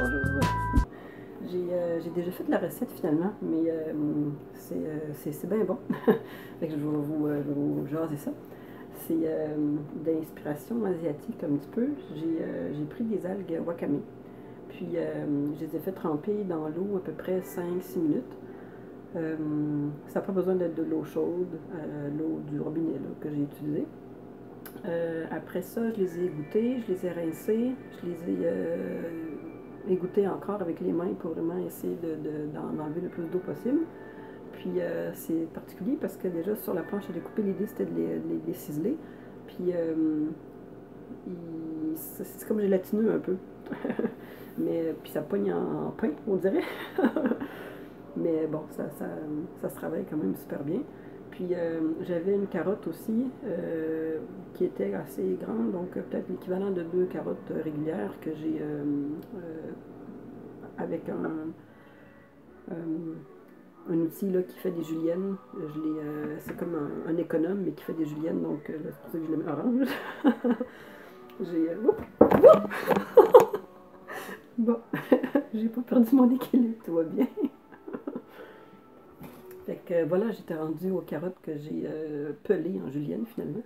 Bonjour. J'ai déjà fait la recette finalement, mais c'est bien bon. Fait que je vais vous jaser ça. C'est d'inspiration asiatique un petit peu. J'ai pris des algues wakame, puis je les ai fait tremper dans l'eau à peu près 5-6 minutes. Ça n'a pas besoin d'être de l'eau chaude, l'eau du robinet là, que j'ai utilisée. Après ça, je les ai égouttés, je les ai rincés, je les ai égouttés encore avec les mains pour vraiment essayer d'enlever le plus d'eau possible. Puis c'est particulier parce que déjà sur la planche à découper, l'idée c'était de les ciseler. Puis c'est comme gélatineux un peu. Mais puis ça pogne en pain, on dirait. Mais bon, ça se travaille quand même super bien. Puis j'avais une carotte aussi qui était assez grande, donc peut-être l'équivalent de 2 carottes régulières que j'ai avec un outil là, qui fait des juliennes. C'est comme un économe, mais qui fait des juliennes, donc c'est pour ça que je les mets orange. J'ai. Bon, j'ai pas perdu mon équilibre, tout va bien. Fait que voilà, j'étais rendue aux carottes que j'ai pelées en julienne finalement.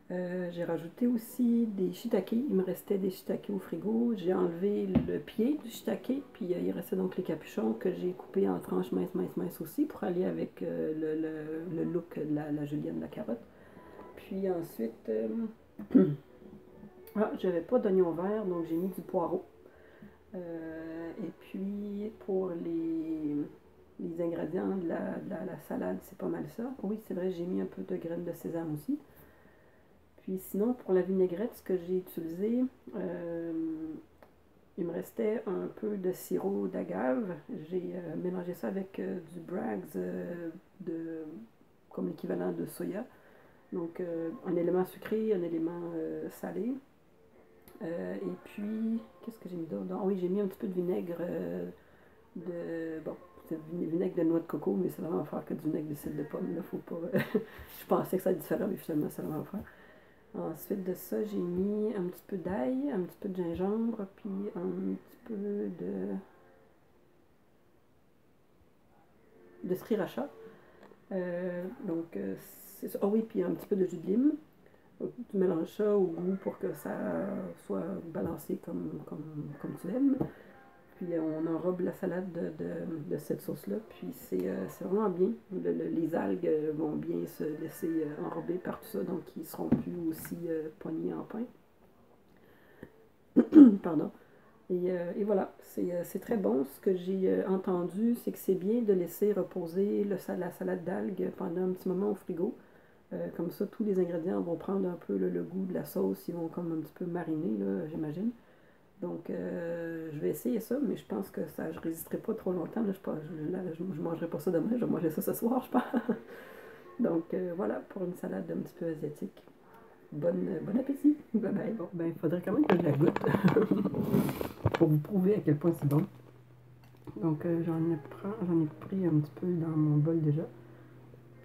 J'ai rajouté aussi des shiitake. Il me restait des shiitake au frigo. J'ai enlevé le pied du shiitake, puis il restait donc les capuchons que j'ai coupés en tranches minces aussi pour aller avec le look de la julienne de la carotte. Puis ensuite, j'avais pas d'oignon vert, donc j'ai mis du poireau. Et puis pour les ingrédients de la salade, c'est pas mal ça. Oui, c'est vrai, j'ai mis un peu de graines de sésame aussi. Puis sinon, pour la vinaigrette, ce que j'ai utilisé, il me restait un peu de sirop d'agave. J'ai mélangé ça avec du Bragg's, comme l'équivalent de soya. Donc un élément sucré, un élément salé. Et puis, qu'est-ce que j'ai mis d'autre? Ah oui, j'ai mis un petit peu de vinaigre bon, c'est vinaigre de noix de coco, mais c'est vraiment faire que du vinaigre de cidre de pomme. Là, faut pas. Je pensais que ça allait être différent, mais finalement, c'est vraiment faire. Ensuite de ça, j'ai mis un petit peu d'ail, un petit peu de gingembre, puis un petit peu de sriracha. Donc, c'est ça. Ah oui, puis un petit peu de jus de lime. Tu mélanges ça au goût pour que ça soit balancé comme tu l'aimes. Puis on enrobe la salade de cette sauce-là. Puis c'est vraiment bien. Les algues vont bien se laisser enrober par tout ça, donc ils ne seront plus aussi poignés en pain. Pardon. Et voilà, c'est très bon. Ce que j'ai entendu, c'est que c'est bien de laisser reposer la salade d'algues pendant un petit moment au frigo. Comme ça, tous les ingrédients vont prendre un peu le goût de la sauce. Ils vont comme un petit peu mariner, j'imagine. Donc, je vais essayer ça, mais je pense que je ne résisterai pas trop longtemps. Là, je ne mangerai pas ça demain, je vais manger ça ce soir, je pense. Donc, voilà, pour une salade un petit peu asiatique. Bon appétit! Bye bye. Bon, ben, il faudrait quand même que je la goûte pour vous prouver à quel point c'est bon. Donc, j'en ai pris un petit peu dans mon bol déjà.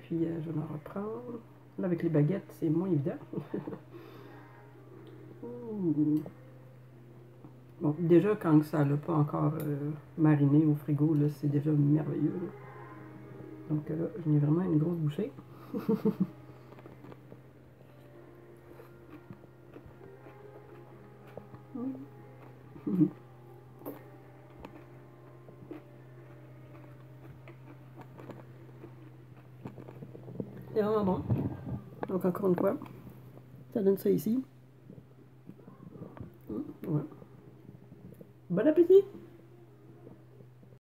Puis, je vais en reprendre. Là, avec les baguettes, c'est moins évident. Bon, déjà, quand ça n'a pas encore mariné au frigo, là, c'est déjà merveilleux. Là. Donc là, j'en ai vraiment une grosse bouchée. C'est vraiment bon. Donc encore une fois, ça donne ça ici. Ouais. Bon appétit!